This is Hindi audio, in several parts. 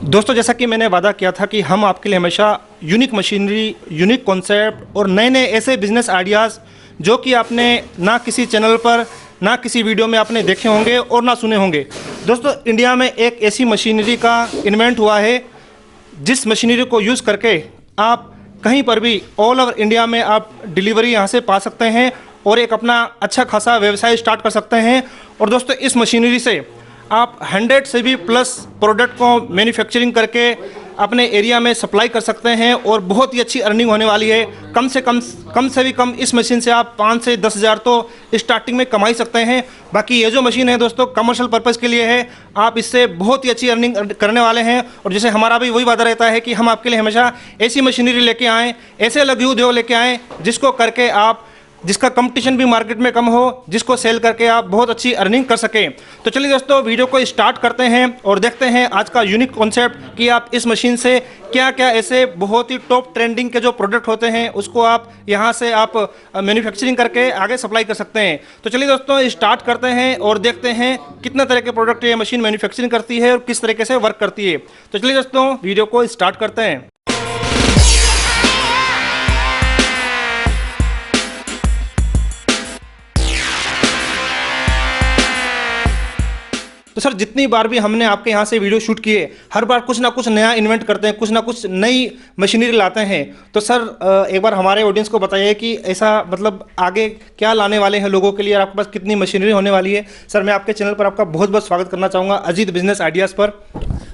दोस्तों, जैसा कि मैंने वादा किया था कि हम आपके लिए हमेशा यूनिक मशीनरी, यूनिक कॉन्सेप्ट और नए नए ऐसे बिजनेस आइडियाज़ जो कि आपने ना किसी चैनल पर, ना किसी वीडियो में आपने देखे होंगे और ना सुने होंगे। दोस्तों, इंडिया में एक ऐसी मशीनरी का इन्वेंट हुआ है जिस मशीनरी को यूज़ करके आप कहीं पर भी ऑल ओवर इंडिया में आप डिलीवरी यहाँ से पा सकते हैं और एक अपना अच्छा खासा व्यवसाय स्टार्ट कर सकते हैं। और दोस्तों, इस मशीनरी से आप 100 से भी प्लस प्रोडक्ट को मैन्युफैक्चरिंग करके अपने एरिया में सप्लाई कर सकते हैं और बहुत ही अच्छी अर्निंग होने वाली है। कम से भी कम इस मशीन से आप 5 से 10 हज़ार तो स्टार्टिंग में कमा ही सकते हैं। बाकी ये जो मशीन है दोस्तों, कमर्शियल पर्पज़ के लिए है, आप इससे बहुत ही अच्छी अर्निंग करने वाले हैं। और जैसे हमारा भी वही वादा रहता है कि हम आपके लिए हमेशा ऐसी मशीनरी लेके आएँ, ऐसे लघु उद्योग लेके आएँ जिसको करके जिसका कंपटीशन भी मार्केट में कम हो, जिसको सेल करके आप बहुत अच्छी अर्निंग कर सकें। तो चलिए दोस्तों, वीडियो को स्टार्ट करते हैं और देखते हैं आज का यूनिक कॉन्सेप्ट कि आप इस मशीन से क्या क्या ऐसे बहुत ही टॉप ट्रेंडिंग के जो प्रोडक्ट होते हैं उसको आप यहाँ से आप मैन्युफैक्चरिंग करके आगे सप्लाई कर सकते हैं। तो चलिए दोस्तों, स्टार्ट करते हैं और देखते हैं कितने तरह के प्रोडक्ट ये मशीन मैन्युफैक्चरिंग करती है और किस तरीके से वर्क करती है। तो चलिए दोस्तों, वीडियो को स्टार्ट करते हैं। तो सर, जितनी बार भी हमने आपके यहाँ से वीडियो शूट किए, हर बार कुछ ना कुछ नया इन्वेंट करते हैं, कुछ ना कुछ नई मशीनरी लाते हैं। तो सर, एक बार हमारे ऑडियंस को बताइए कि ऐसा मतलब आगे क्या लाने वाले हैं लोगों के लिए और आपके पास कितनी मशीनरी होने वाली है। सर, मैं आपके चैनल पर आपका बहुत बहुत स्वागत करना चाहूँगा, अजीत बिजनेस आइडियाज़ पर।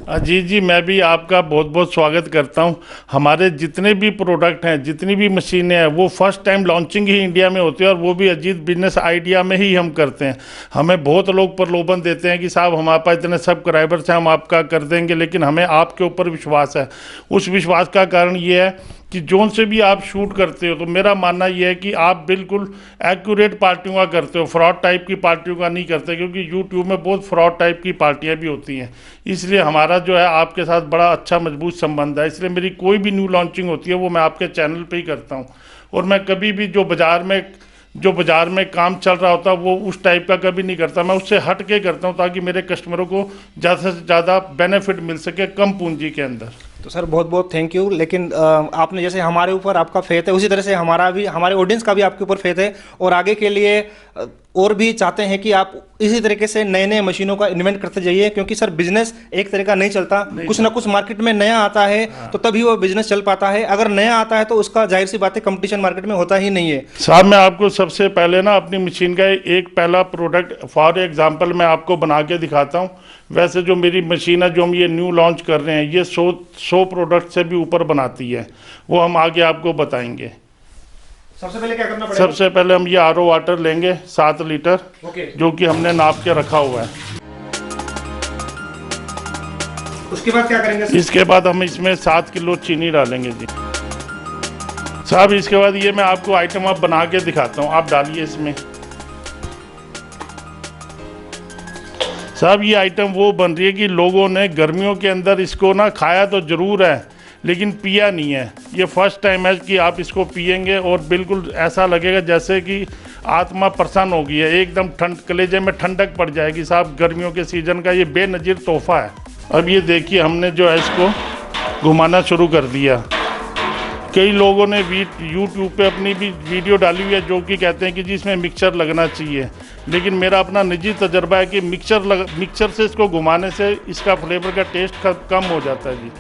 अजीत जी, मैं भी आपका बहुत बहुत स्वागत करता हूं। हमारे जितने भी प्रोडक्ट हैं, जितनी भी मशीनें हैं, वो फर्स्ट टाइम लॉन्चिंग ही इंडिया में होती है और वो भी अजीत बिजनेस आइडिया में ही हम करते हैं। हमें बहुत लोग प्रलोभन देते हैं कि साहब हमारे पास इतने सब्सक्राइबर्स हैं, हम आपका कर देंगे, लेकिन हमें आपके ऊपर विश्वास है। उस विश्वास का कारण ये है कि जोन से भी आप शूट करते हो, तो मेरा मानना यह है कि आप बिल्कुल एक्यूरेट पार्टियों का करते हो, फ्रॉड टाइप की पार्टियों का नहीं करते, क्योंकि यूट्यूब में बहुत फ्रॉड टाइप की पार्टियां भी होती हैं। इसलिए हमारा जो है आपके साथ बड़ा अच्छा मजबूत संबंध है। इसलिए मेरी कोई भी न्यू लॉन्चिंग होती है वो मैं आपके चैनल पे ही करता हूँ। और मैं कभी भी जो बाज़ार में काम चल रहा होता है वो उस टाइप का कभी नहीं करता, मैं उससे हट के करता हूँ ताकि मेरे कस्टमरों को ज़्यादा से ज़्यादा बेनिफिट मिल सके कम पूंजी के अंदर। तो सर, बहुत बहुत थैंक यू। लेकिन आपने जैसे हमारे ऊपर आपका फेथ है, उसी तरह से हमारे ऑडियंस का भी आपके ऊपर फेथ है और आगे के लिए और भी चाहते हैं कि आप इसी तरीके से नए नए मशीनों का इन्वेंट करते जाइए, क्योंकि सर बिजनेस एक तरह का नहीं चलता, कुछ ना कुछ मार्केट में नया आता है तो तभी वो बिजनेस चल पाता है। अगर नया आता है तो उसका जाहिर सी बात है कंपटीशन मार्केट में होता ही नहीं है। साहब, मैं आपको सबसे पहले ना अपनी मशीन का एक पहला प्रोडक्ट फॉर एग्जांपल मैं आपको बना के दिखाता हूँ। वैसे जो मेरी मशीन है, जो हम ये न्यू लॉन्च कर रहे हैं, ये 100 प्रोडक्ट से भी ऊपर बनाती है, वो हम आगे आपको बताएंगे। सबसे पहले क्या करना पड़ेगा? सबसे पहले हम ये RO वाटर लेंगे 7 लीटर, जो कि हमने नाप के रखा हुआ है। उसके बाद क्या करेंगे? इसके बाद हम इसमें 7 किलो चीनी डालेंगे जी। साहब, इसके बाद ये मैं आपको आइटम आप बना के दिखाता हूँ, आप डालिए इसमें। साहब, ये आइटम वो बन रही है कि लोगों ने गर्मियों के अंदर इसको ना खाया तो ज़रूर है लेकिन पिया नहीं है। ये फर्स्ट टाइम है कि आप इसको पिएंगे और बिल्कुल ऐसा लगेगा जैसे कि आत्मा प्रसन्न हो गई है, एकदम कलेजे में ठंडक पड़ जाएगी। साहब, गर्मियों के सीज़न का ये बेनज़ीर तोहफा है। अब ये देखिए, हमने जो है इसको घुमाना शुरू कर दिया। कई लोगों ने यूट्यूब पे अपनी भी वीडियो डाली हुई है जो कि कहते हैं कि जी इसमें मिक्सचर लगना चाहिए, लेकिन मेरा अपना निजी तजर्बा है कि मिक्सचर से इसको घुमाने से इसका फ्लेवर का टेस्ट कम हो जाता है जी।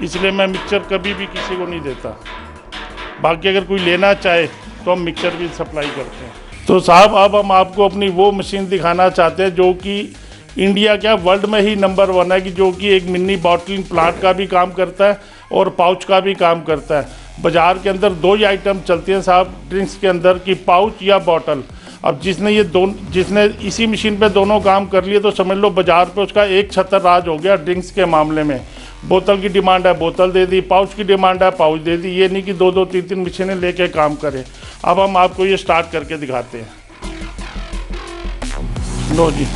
इसलिए मैं मिक्सचर कभी भी किसी को नहीं देता। बाकी अगर कोई लेना चाहे तो हम मिक्सचर भी सप्लाई करते हैं। तो साहब, अब हम आपको अपनी वो मशीन दिखाना चाहते हैं जो कि इंडिया क्या वर्ल्ड में ही नंबर 1 है, कि जो कि एक मिनी बॉटलिंग प्लांट का भी काम करता है और पाउच का भी काम करता है। बाज़ार के अंदर 2 ही आइटम चलती हैं साहब ड्रिंक्स के अंदर, कि पाउच या बॉटल। अब जिसने इसी मशीन पे दोनों काम कर लिए तो समझ लो बाज़ार पे उसका एक छतर राज हो गया ड्रिंक्स के मामले में। बोतल की डिमांड है, बोतल दे दी, पाउच की डिमांड है, पाउच दे दी। ये नहीं कि 2-2, 3-3 मशीनें लेके काम करें। अब हम आपको ये स्टार्ट करके दिखाते हैं। लो जी,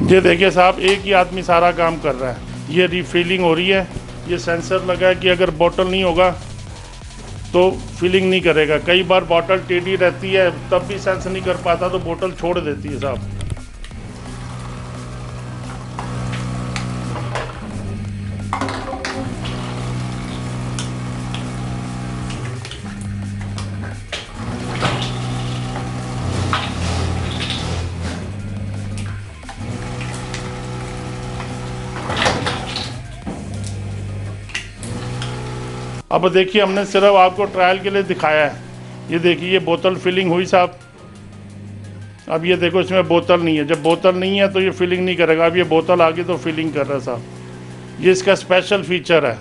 ये देखिए साहब, एक ही आदमी सारा काम कर रहा है। ये रिफिलिंग हो रही है, ये सेंसर लगा है कि अगर बोतल नहीं होगा तो फिलिंग नहीं करेगा। कई बार बॉटल टेढ़ी रहती है तब भी सेंस नहीं कर पाता तो बोतल छोड़ देती है साहब। अब देखिए हमने सिर्फ आपको ट्रायल के लिए दिखाया है। ये देखिए ये बोतल फिलिंग हुई साहब। अब ये देखो इसमें बोतल नहीं है, जब बोतल नहीं है तो ये फिलिंग नहीं करेगा। अब ये बोतल आ गई तो फिलिंग कर रहा है साहब। ये इसका स्पेशल फीचर है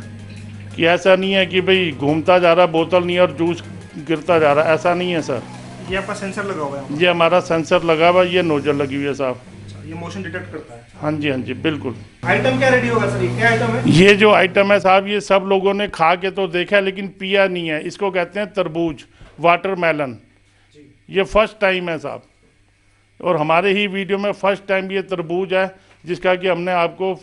कि ऐसा नहीं है कि भाई घूमता जा रहा बोतल नहीं है और जूस गिरता जा रहा है, ऐसा नहीं है सर। ये आपका सेंसर लगा हुआ है? ये हमारा सेंसर लगा हुआ है, ये नोजल लगी हुई है साहब। ये मोशन डिटेक्ट करता है? हाँ जी बिल्कुल। आइटम क्या रेडी होगा सर? ये क्या आइटम है? ये जो आइटम है साहब ये सब लोगों ने खा के तो देखा है लेकिन पिया नहीं है। इसको कहते हैं तरबूज, वाटरमेलन। ये फर्स्ट टाइम है साहब, और हमारे ही वीडियो में फर्स्ट टाइम ये तरबूज है जिसका कि हमने आपको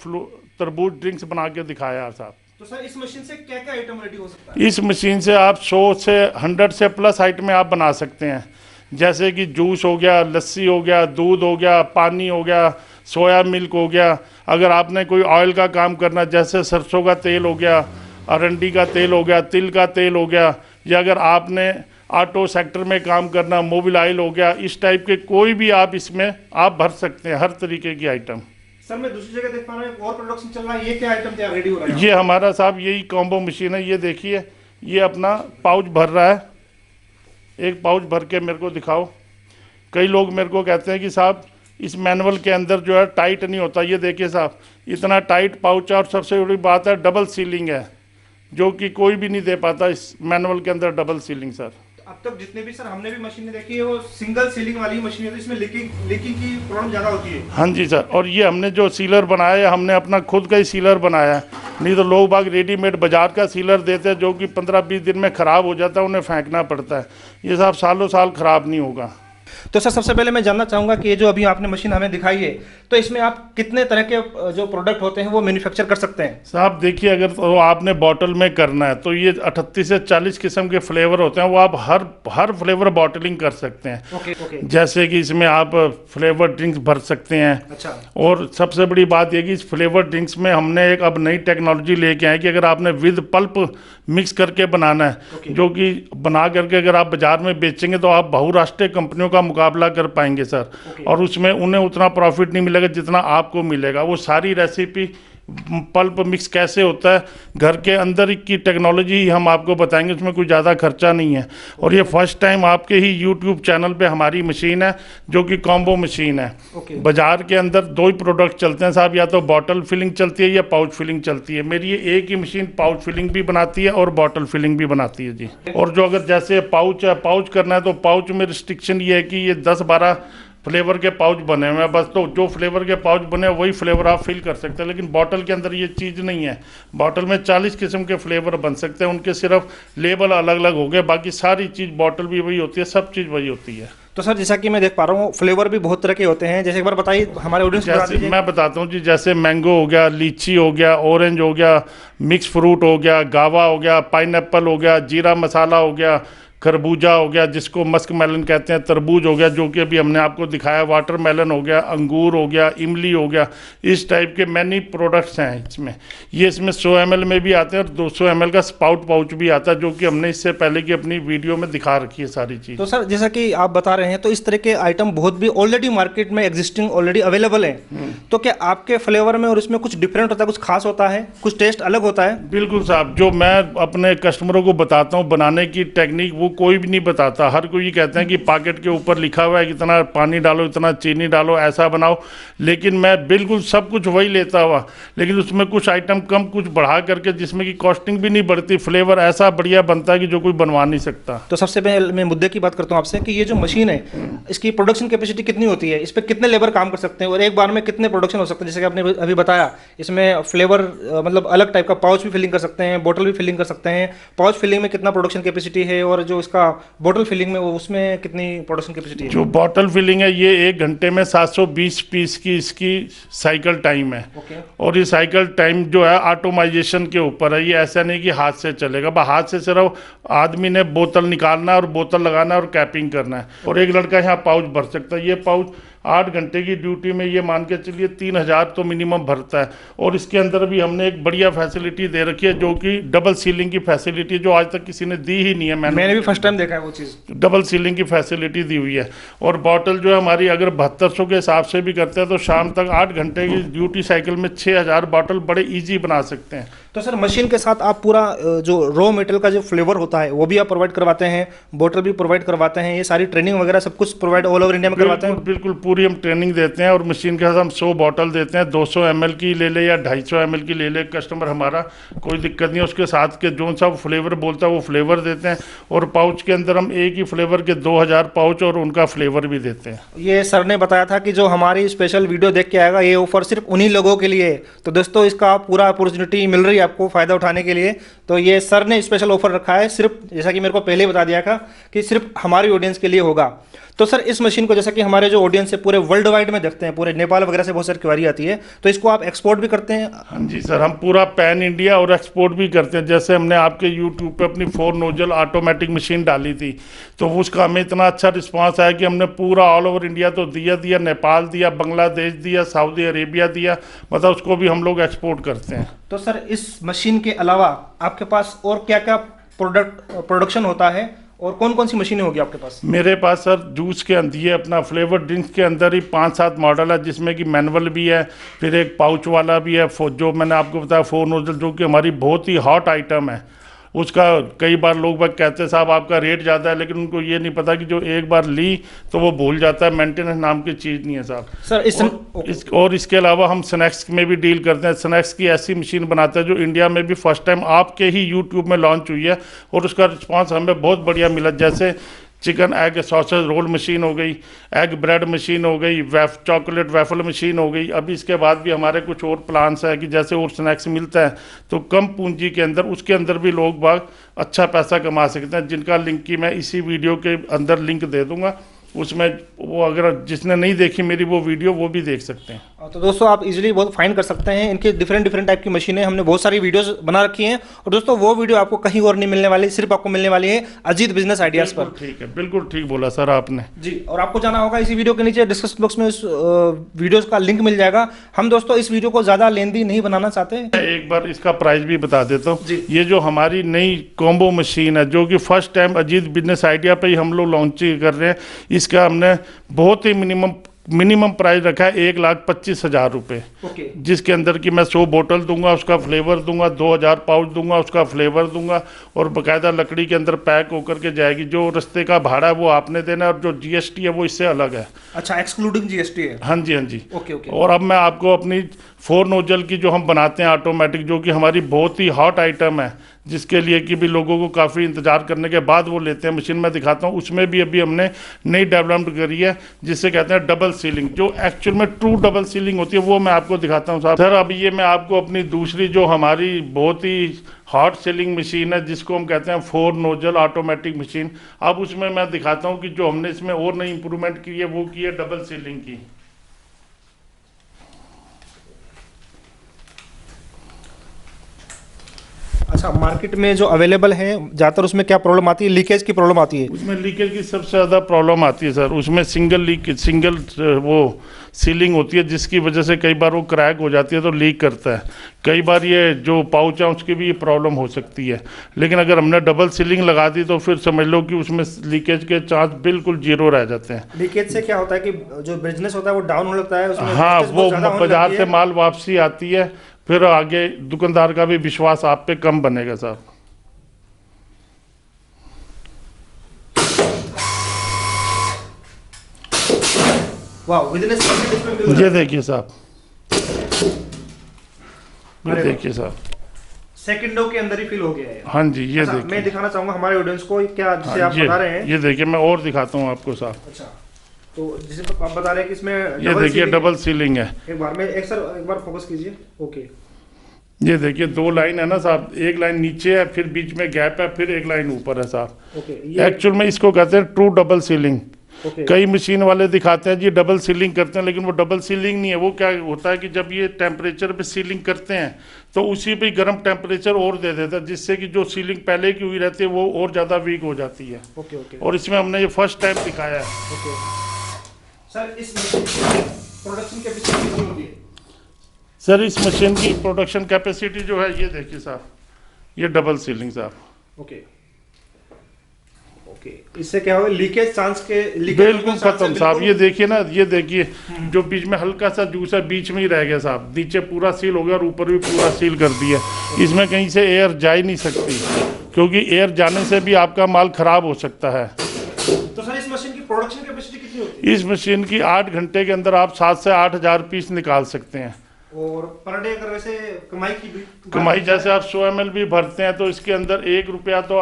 तरबूज ड्रिंक्स बना के दिखाया है साहब। तो सर इस मशीन से क्या क्या आइटम रेडी हो सकता है? इस मशीन से आप 100 से 100 से प्लस आइटम आप बना सकते हैं, जैसे कि जूस हो गया, लस्सी हो गया, दूध हो गया, पानी हो गया, सोया मिल्क हो गया। अगर आपने कोई ऑयल का काम करना, जैसे सरसों का तेल हो गया, अरंडी का तेल हो गया, तिल का तेल हो गया, या अगर आपने ऑटो सेक्टर में काम करना, मोबिल ऑयल हो गया, इस टाइप के कोई भी आप इसमें आप भर सकते हैं, हर तरीके की आइटम। सर मैं दूसरी जगह देख पा रहा हूँ एक और प्रोडक्शन चल रहा है, ये क्या आइटम क्या रेडी हो रहा है? ये हमारा साहब यही कॉम्बो मशीन है। ये देखिए ये अपना पाउच भर रहा है, एक पाउच भर के मेरे को दिखाओ। कई लोग मेरे को कहते हैं कि साहब इस मैनुअल के अंदर जो है टाइट नहीं होता। ये देखिए साहब इतना टाइट पाउच है, और सबसे बड़ी बात है डबल सीलिंग है, जो कि कोई भी नहीं दे पाता इस मैनुअल के अंदर डबल सीलिंग सर। अब तक जितने भी सर हमने भी मशीनें देखी है वो सिंगल सीलिंग वाली मशीन है, तो इसमें लीकिंग की प्रॉब्लम ज़्यादा होती है। हाँ जी सर, और ये हमने जो सीलर बनाया है हमने अपना खुद का ही सीलर बनाया है, नहीं तो लोग बाग रेडीमेड बाजार का सीलर देते हैं जो कि 15-20 दिन में ख़राब हो जाता है, उन्हें फेंकना पड़ता है। ये साहब सालों साल ख़राब नहीं होगा। तो सर सबसे पहले मैं जानना चाहूँगा कि ये जो अभी आपने मशीन हमें दिखाई है, तो इसमें आप कितने तरह के जो प्रोडक्ट होते हैं वो मैन्युफैक्चर कर सकते हैं? साहब देखिए अगर तो आपने बॉटल में करना है तो ये 38 से 40 किस्म के फ्लेवर होते हैं, वो आप हर फ्लेवर बॉटलिंग कर सकते हैं। ओके। जैसे कि इसमें आप फ्लेवर ड्रिंक्स भर सकते हैं। अच्छा। और सबसे बड़ी बात यह कि इस फ्लेवर ड्रिंक्स में हमने एक अब नई टेक्नोलॉजी लेके आए कि अगर आपने विद पल्प मिक्स करके बनाना है, जो कि बना करके अगर आप बाजार में बेचेंगे तो आप बहुराष्ट्रीय कंपनियों का मुकाबला कर पाएंगे सर। और उसमें उन्हें उतना प्रॉफिट नहीं मिलेगा जितना आपको मिलेगा। वो सारी रेसिपी पल्प मिक्स कैसे होता है घर के अंदर की टेक्नोलॉजी ही हम आपको बताएंगे, उसमें कोई ज़्यादा खर्चा नहीं है। और ये फर्स्ट टाइम आपके ही यूट्यूब चैनल पे हमारी मशीन है जो कि कॉम्बो मशीन है। बाजार के अंदर 2 ही प्रोडक्ट चलते हैं साहब, या तो बॉटल फिलिंग चलती है या पाउच फिलिंग चलती है। मेरी ये एक ही मशीन पाउच फिलिंग भी बनाती है और बॉटल फिलिंग भी बनाती है जी। और जो अगर जैसे पाउच है, पाउच करना है तो पाउच में रिस्ट्रिक्शन ये है कि ये 10-12 फ्लेवर के पाउच बने हुए हैं बस, तो जो फ्लेवर के पाउच बने वही फ्लेवर आप फिल कर सकते हैं। लेकिन बॉटल के अंदर ये चीज़ नहीं है। बॉटल में 40 किस्म के फ्लेवर बन सकते हैं, उनके सिर्फ लेबल अलग अलग हो गए, बाकी सारी चीज़ बॉटल भी वही होती है, सब चीज़ वही होती है। तो सर जैसा कि मैं देख पा रहा हूँ फ्लेवर भी बहुत तरह के होते हैं, जैसे एक बार बताइए हमारे ऑडियंस को। जैसे मैं बताता हूँ जी, जैसे मैंगो हो गया, लीची हो गया, ऑरेंज हो गया, मिक्स फ्रूट हो गया, गावा हो गया, पाइनएप्पल हो गया, जीरा मसाला हो गया, खरबूजा हो गया जिसको मस्क मेलन कहते हैं, तरबूज हो गया जो कि अभी हमने आपको दिखाया, वाटरमेलन हो गया, अंगूर हो गया, इमली हो गया, इस टाइप के मैनी प्रोडक्ट्स हैं इसमें। ये इसमें 100 ml में भी आते हैं और 200 ml का स्पाउट पाउच भी आता है, जो कि हमने इससे पहले की अपनी वीडियो में दिखा रखी है सारी चीज़। तो सर जैसा कि आप बता रहे हैं तो इस तरह के आइटम बहुत भी ऑलरेडी मार्केट में एग्जिस्टिंग ऑलरेडी अवेलेबल है, तो क्या आपके फ्लेवर में और इसमें कुछ डिफरेंट होता है, कुछ खास होता है, कुछ टेस्ट अलग होता है? बिल्कुल साहब, जो मैं अपने कस्टमरों को बताता हूँ बनाने की टेक्निक वो कोई भी नहीं बताता। हर कोई ये कहते हैं कि पैकेट के ऊपर लिखा हुआ है कि इतना पानी डालो, इतना चीनी डालो, ऐसा बनाओ, लेकिन मैं बिल्कुल सब कुछ वही लेता हुआ, लेकिन उसमें कुछ आइटम कम कुछ बढ़ा करके जिसमें कि कॉस्टिंग भी नहीं बढ़ती, फ्लेवर ऐसा बढ़िया बनता है कि जो कोई बनवा नहीं सकता। तो सबसे पहले मैं मुद्दे की बात करता हूँ आपसे कि ये जो मशीन है इसकी प्रोडक्शन कैपेसिटी कितनी होती है, इस पर कितने लेबर काम कर सकते हैं और एक बार में कितने प्रोडक्शन हो सकते हैं? जैसे कि आपने अभी बताया इसमें फ्लेवर मतलब अलग टाइप का पाउच भी फिलिंग कर सकते हैं, बोतल भी फिलिंग कर सकते हैं, पाउच फिलिंग में कितना प्रोडक्शन कैपेसिटी है और जो उसका बोतल फिलिंग में उसमें कितनी प्रोडक्शन कैपेसिटी है? जो बॉटल फिलिंग है ये 1 घंटे में 720 पीस की इसकी साइकिल टाइम है। ओके। और ये साइकिल टाइम जो है ऑटोमाइजेशन के ऊपर है, ये ऐसा नहीं कि हाथ से चलेगा। हाथ से सिर्फ आदमी ने बोतल निकालना है और बोतल लगाना है और कैपिंग करना है, और एक लड़का यहाँ पाउच भर सकता है। ये पाउच 8 घंटे की ड्यूटी में ये मान के चलिए 3000 तो मिनिमम भरता है। और इसके अंदर भी हमने एक बढ़िया फैसिलिटी दे रखी है, जो कि डबल सीलिंग की फैसिलिटी, जो आज तक किसी ने दी ही नहीं है। मैंने भी फर्स्ट टाइम देखा है वो चीज़। डबल सीलिंग की फैसिलिटी दी हुई है। और बॉटल जो है हमारी अगर 7200 के हिसाब से भी करते हैं तो शाम तक 8 घंटे की ड्यूटी साइकिल में 6000 बॉटल बड़े ईजी बना सकते हैं। तो सर मशीन के साथ आप पूरा जो रॉ मटेरियल का जो फ्लेवर होता है वो भी आप प्रोवाइड करवाते हैं, बोतल भी प्रोवाइड करवाते हैं, ये सारी ट्रेनिंग वगैरह सब कुछ प्रोवाइड ऑल ओवर इंडिया में करवाते हैं? बिल्कुल पूरी हम ट्रेनिंग देते हैं। और मशीन के साथ हम 100 बॉटल देते हैं, 200 ml की ले ले या 250 ml की ले ले कस्टमर हमारा, कोई दिक्कत नहीं है। उसके साथ के जो सा फ्लेवर बोलता है वो फ्लेवर देते हैं। और पाउच के अंदर हम एक ही फ्लेवर के 2000 पाउच और उनका फ्लेवर भी देते हैं। ये सर ने बताया था कि जो हमारी स्पेशल वीडियो देख के आएगा ये ऑफर सिर्फ उन्हीं लोगों के लिए है। तो दोस्तों इसका पूरा अपॉर्चुनिटी मिल रही है आपको फ़ायदा उठाने के लिए। तो ये सर ने स्पेशल ऑफर रखा है, सिर्फ जैसा कि मेरे को पहले ही बता दिया था कि सिर्फ हमारी ऑडियंस के लिए होगा। तो सर इस मशीन को जैसा कि हमारे जो ऑडियंस है पूरे वर्ल्ड वाइड में देखते हैं, पूरे नेपाल वगैरह से बहुत सारी क्वारी आती है, तो इसको आप एक्सपोर्ट भी करते हैं? हाँ जी सर, हम पूरा पैन इंडिया और एक्सपोर्ट भी करते हैं। जैसे हमने आपके यूट्यूब पे अपनी 4 नोजल ऑटोमेटिक मशीन डाली थी, तो उसका हमें इतना अच्छा रिस्पांस आया कि हमने पूरा ऑल ओवर इंडिया तो दिया, नेपाल दिया, बांग्लादेश दिया, सऊदी अरेबिया दिया, मतलब उसको भी हम लोग एक्सपोर्ट करते हैं। तो सर इस मशीन के अलावा आपके पास और क्या क्या प्रोडक्शन होता है और कौन कौन सी मशीनें होगी आपके पास? मेरे पास सर जूस के अंदर ये अपना फ्लेवर ड्रिंक्स के अंदर ही 5-7 मॉडल है, जिसमें कि मैनुअल भी है, फिर एक पाउच वाला भी है, जो मैंने आपको बताया 4 नोजल, जो कि हमारी बहुत ही हॉट आइटम है। उसका कई बार लोग बाग कहते हैं साहब आपका रेट ज़्यादा है, लेकिन उनको ये नहीं पता कि जो एक बार ली तो वो भूल जाता है। मेंटेनेंस नाम की चीज़ नहीं है साहब सर। और इसके अलावा हम स्नैक्स में भी डील करते हैं। स्नैक्स की ऐसी मशीन बनाते हैं जो इंडिया में भी फर्स्ट टाइम आपके ही यूट्यूब में लॉन्च हुई है, और उसका रिस्पॉन्स हमें बहुत बढ़िया मिला। जैसे chicken egg sausage roll machine हो गई, एग ब्रेड मशीन हो गई, चॉकलेट वेफल मशीन हो गई। अभी इसके बाद भी हमारे कुछ और प्लान्स है कि जैसे और स्नैक्स मिलता है तो कम पूंजी के अंदर उसके अंदर भी लोग बाग अच्छा पैसा कमा सकते हैं, जिनका लिंक की मैं इसी वीडियो के अंदर लिंक दे दूंगा। उसमें वो अगर जिसने नहीं देखी मेरी वो वीडियो वो भी देख सकते हैं। तो दोस्तों आप इजीली बहुत फाइंड कर सकते हैं इनके डिफरेंट टाइप की मशीनें। हमने बहुत सारी वीडियोस बना रखी हैं, और दोस्तों वो वीडियो आपको कहीं और नहीं मिलने वाली, सिर्फ आपको मिलने वाली है अजीत बिजनेस आइडियाज पर। ठीक है, बिल्कुल ठीक बोला सर आपने जी। और आपको जाना होगा इसी वीडियो के नीचे डिस्क्रिप्शन बॉक्स में इस वीडियोस का लिंक मिल जाएगा। हम दोस्तों इस वीडियो को ज़्यादा लेंदी नहीं बनाना चाहते, एक बार इसका प्राइस भी बता देता हूँ। ये जो हमारी नई कॉम्बो मशीन है, जो कि first time Ajit business idea पे ही हम लोग लॉन्चिंग कर रहे हैं, इसका हमने बहुत ही मिनिमम प्राइस रखा है 1,25,000 रुपये। जिसके अंदर की मैं 100 बोतल दूंगा, उसका फ्लेवर दूंगा, 2000 पाउच दूंगा, उसका फ्लेवर दूंगा, और बाकायदा लकड़ी के अंदर पैक होकर के जाएगी। जो रास्ते का भाड़ा है वो आपने देना है, और जो जीएसटी है वो इससे अलग है। अच्छा, एक्सक्लूडिंग जीएसटी है? हाँ जी, हाँ जी। ओके। और अब मैं आपको अपनी 4 नोजल की जो हम बनाते हैं ऑटोमेटिक, जो कि हमारी बहुत ही हॉट आइटम है, जिसके लिए कि भी लोगों को काफ़ी इंतजार करने के बाद वो लेते हैं मशीन, मैं दिखाता हूँ। उसमें भी अभी हमने नई डेवलपमेंट करी है, जिससे कहते हैं डबल सीलिंग, जो एक्चुअल में ट्रू डबल सीलिंग होती है, वो मैं आपको दिखाता हूँ साहब। सर अभी ये मैं आपको अपनी दूसरी जो हमारी बहुत ही हॉट सीलिंग मशीन है, जिसको हम कहते हैं 4 नोजल ऑटोमेटिक मशीन, अब उसमें मैं दिखाता हूँ कि जो हमने इसमें और नई इंप्रूवमेंट की है वो की है डबल सीलिंग की। अच्छा, मार्केट में जो अवेलेबल है ज़्यादातर उसमें क्या प्रॉब्लम आती है? लीकेज की प्रॉब्लम आती है उसमें। लीकेज की सबसे ज़्यादा प्रॉब्लम आती है सर उसमें। सिंगल वो सीलिंग होती है, जिसकी वजह से कई बार वो क्रैक हो जाती है तो लीक करता है। कई बार ये जो पाउच है उसकी भी ये प्रॉब्लम हो सकती है, लेकिन अगर हमने डबल सीलिंग लगा दी तो फिर समझ लो कि उसमें लीकेज के चांस बिल्कुल जीरो रह जाते हैं। लीकेज से क्या होता है कि जो बिजनेस होता है वो डाउन होने लगता है उसमें। हाँ, वो बाजार से माल वापसी आती है, फिर आगे दुकानदार का भी विश्वास आप पे कम बनेगा साहब। ये देखिए साहब, ये देखिए साहब, सेकंडों के अंदर ही फिल हो गया है। हाँ जी, ये देखिए। मैं दिखाना चाहूंगा हमारे ऑडियंस को क्या जिसे आप बता रहे हैं। ये देखिए, मैं और दिखाता हूँ आपको साहब। अच्छा, तो जिसे आप बता रहे हैं कि इसमें ये देखिए डबल सीलिंग है। एक बार फोकस कीजिए। ओके, ये देखिए 2 लाइन है ना साहब, एक लाइन नीचे है, फिर बीच में गैप है, फिर एक लाइन ऊपर है साहब। ओके, एक्चुअल में इसको कहते हैं ट्रू डबल सीलिंग। ओके, कई मशीन वाले दिखाते हैं जी डबल सीलिंग करते हैं, लेकिन वो डबल सीलिंग नहीं है। वो क्या होता है कि जब ये टेम्परेचर पे सीलिंग करते हैं तो उसी पे गर्म टेम्परेचर और दे देता है, जिससे कि जो सीलिंग पहले की हुई रहती है वो और ज़्यादा वीक हो जाती है। ओके, ओके, और इसमें हमने ये फर्स्ट टाइम दिखाया है। ओके। सर इस मशीन की प्रोडक्शन कैपेसिटी कितनी होती है? सर इस मशीन की प्रोडक्शन कैपेसिटी जो है, ये देखिए साहब, ये डबल सीलिंग साहब। ओके, ओके, इससे क्या होगा, लीकेज चांस के बिल्कुल खत्म साहब। ये देखिए ना, ये देखिए जो बीच में हल्का सा जूस है बीच में ही रह गया साहब, नीचे पूरा सील हो गया और ऊपर भी पूरा सील कर दिया। इसमें कहीं से एयर जा ही नहीं सकती, क्योंकि एयर जाने से भी आपका माल खराब हो सकता है। तो सर इस मशीन की प्रोडक्शन कैपेसिटी कितनी होती है? इस मशीन की 8 घंटे के अंदर आप 7 से 8 हज़ार पीस निकाल सकते हैं। और पर डे अगर वैसे कमाई की भी कमाई जैसे आप 100 ml भी भरते हैं तो इसके अंदर 1 रुपया तो,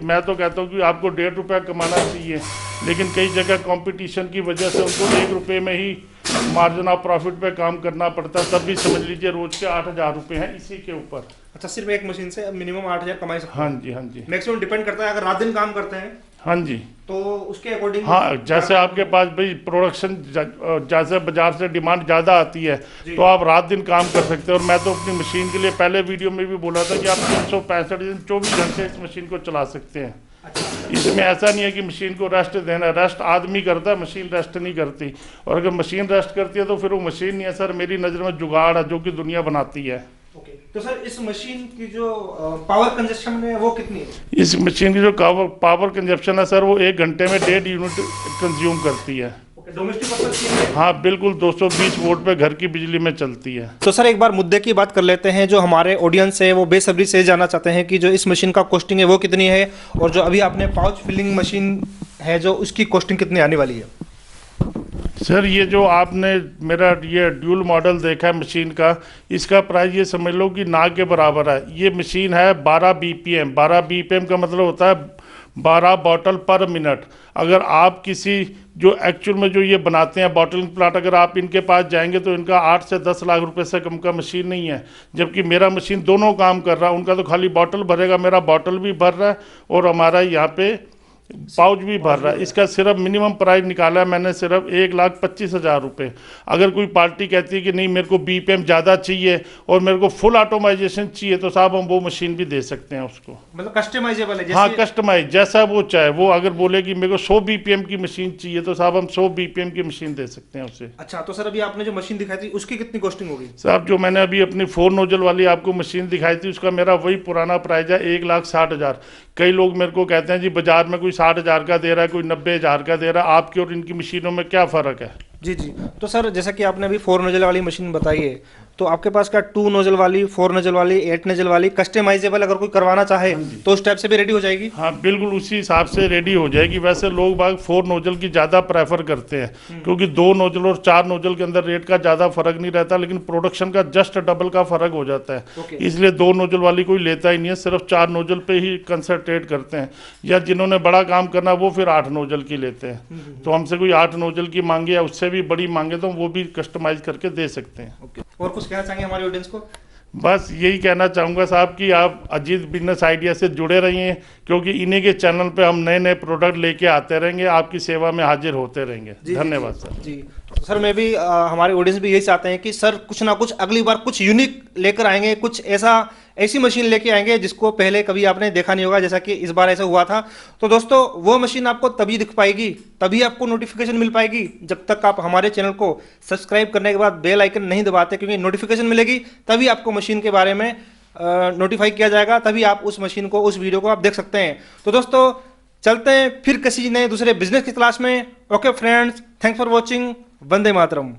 मैं तो कहता हूँ कि आपको 1.5 रुपया कमाना चाहिए, लेकिन कई जगह कंपटीशन की वजह से उनको 1 रुपये में ही मार्जिन ऑफ प्रॉफिट पे काम करना पड़ता है। तब भी समझ लीजिए रोज के 8 हज़ार रुपये हैं इसी के ऊपर। अच्छा, सिर्फ एक मशीन से मिनिमम 8,000 कमाई सकते हैं? हाँ जी, हाँ जी, मैक्सिमम डिपेंड करता है, अगर रात दिन काम करते हैं हाँ जी, तो उसके अकॉर्डिंग। हाँ, जैसे आपके पास भाई प्रोडक्शन जैसे बाजार से डिमांड ज़्यादा आती है तो आप रात दिन काम कर सकते हैं। और मैं तो अपनी मशीन के लिए पहले वीडियो में भी बोला था कि आप 365 दिन 24 घंटे इस मशीन को चला सकते हैं। इसमें ऐसा नहीं है कि मशीन को रेस्ट देना है, रेस्ट आदमी करता है, मशीन रेस्ट नहीं करती। और अगर मशीन रेस्ट करती है तो फिर वो मशीन नहीं है सर, मेरी नज़र में जुगाड़ है जो कि दुनिया बनाती है। ओके, तो सर इस मशीन की जो पावर कंजप्शन है वो कितनी है? इस मशीन की जो पावर कंजप्शन है सर, वो 1 घंटे में 1.5 यूनिट कंज्यूम करती है। डोमेस्टिक पर्पस की है? हाँ बिल्कुल, 220 वोल्ट पे घर की बिजली में चलती है। तो सर एक बार मुद्दे की बात कर लेते हैं, जो हमारे ऑडियंस है वो बेसब्री से जानना चाहते हैं कि जो इस मशीन का कॉस्टिंग है वो कितनी है, और जो अभी आपने पाउच फिलिंग मशीन है जो उसकी कॉस्टिंग कितनी आने वाली है? सर ये जो आपने मेरा ये ड्यूल मॉडल देखा है मशीन का, इसका प्राइस ये समझ लो कि ना के बराबर है। ये मशीन है 12 BPM। 12 BPM का मतलब होता है 12 बॉटल पर मिनट। अगर आप किसी जो एक्चुअल में जो ये बनाते हैं बॉटलिंग प्लांट, अगर आप इनके पास जाएंगे तो इनका 8 से 10 लाख रुपए से कम का मशीन नहीं है। जबकि मेरा मशीन दोनों काम कर रहा है, उनका तो खाली बॉटल भरेगा, मेरा बॉटल भी भर रहा है और हमारा यहाँ पे पाउच भी भर रहा है। इसका सिर्फ मिनिमम प्राइस निकाला है मैंने, सिर्फ 1,25,000 रुपये। अगर कोई पार्टी कहती है कि नहीं मेरे को BPM ज़्यादा चाहिए और मेरे को फुल ऑटोमाइजेशन चाहिए, तो साहब हम वो मशीन भी दे सकते हैं उसको। मतलब कस्टमाइजेबल है? हाँ कस्टमाइज, जैसा वो चाहे। वो अगर बोले कि मेरे को 100 BPM की मशीन चाहिए तो साहब हम 100 BPM की मशीन दे सकते हैं उसे। अच्छा, तो सर अभी आपने जो मशीन दिखाई थी उसकी कितनी कॉस्टिंग होगी? साहब जो मैंने अभी अपनी 4 नोजल वाली आपको मशीन दिखाई थी उसका मेरा वही पुराना प्राइस है 1,60,000। कई लोग मेरे को कहते हैं जी बाजार में कोई 60,000 का दे रहा है, कोई 90,000 का दे रहा है, आपकी और इनकी मशीनों में क्या फ़र्क है? जी जी। तो सर जैसा कि आपने अभी 4 नोजल वाली मशीन बताई है, तो आपके पास क्या 2 नोजल वाली, 4 नोजल वाली, 8 नोजल वाली कस्टमाइजेबल अगर कोई करवाना चाहे तो उस टाइप से भी रेडी हो जाएगी? हाँ बिल्कुल उसी हिसाब से रेडी हो जाएगी। वैसे लोग बाग 4 नोजल की ज़्यादा प्रेफर करते हैं, क्योंकि 2 नोजल और 4 नोजल के अंदर रेट का ज़्यादा फर्क नहीं रहता, लेकिन प्रोडक्शन का जस्ट डबल का फर्क हो जाता है। इसलिए 2 नोजल वाली कोई लेता ही नहीं है, सिर्फ 4 नोजल पे ही कंसंट्रेट करते हैं। या जिन्होंने बड़ा काम करना वो फिर 8 नोजल की लेते हैं। तो हमसे कोई 8 नोजल की मांगे या उससे भी बड़ी मांगे तो वो भी कस्टमाइज करके दे सकते हैं। और कुछ कहना चाहेंगे हमारे ऑडियंस को? बस यही कहना चाहूँगा साहब कि आप अजीत बिजनेस आइडिया से जुड़े रहिए, क्योंकि इन्हीं के चैनल पे हम नए नए प्रोडक्ट लेके आते रहेंगे, आपकी सेवा में हाजिर होते रहेंगे। धन्यवाद सर। जी तो सर मैं भी हमारे ऑडियंस भी यही चाहते हैं कि सर कुछ ना कुछ अगली बार कुछ यूनिक लेकर आएंगे, कुछ ऐसी मशीन लेके आएंगे जिसको पहले कभी आपने देखा नहीं होगा, जैसा कि इस बार ऐसा हुआ था। तो दोस्तों वो मशीन आपको तभी दिख पाएगी, तभी आपको नोटिफिकेशन मिल पाएगी जब तक आप हमारे चैनल को सब्सक्राइब करने के बाद बेल आइकन नहीं दबाते, क्योंकि नोटिफिकेशन मिलेगी तभी आपको मशीन के बारे में नोटिफाई किया जाएगा, तभी आप उस मशीन को, उस वीडियो को आप देख सकते हैं। तो दोस्तों चलते हैं फिर किसी नए दूसरे बिजनेस की तलाश में। Okay friends, thanks for watching. Vande Mataram.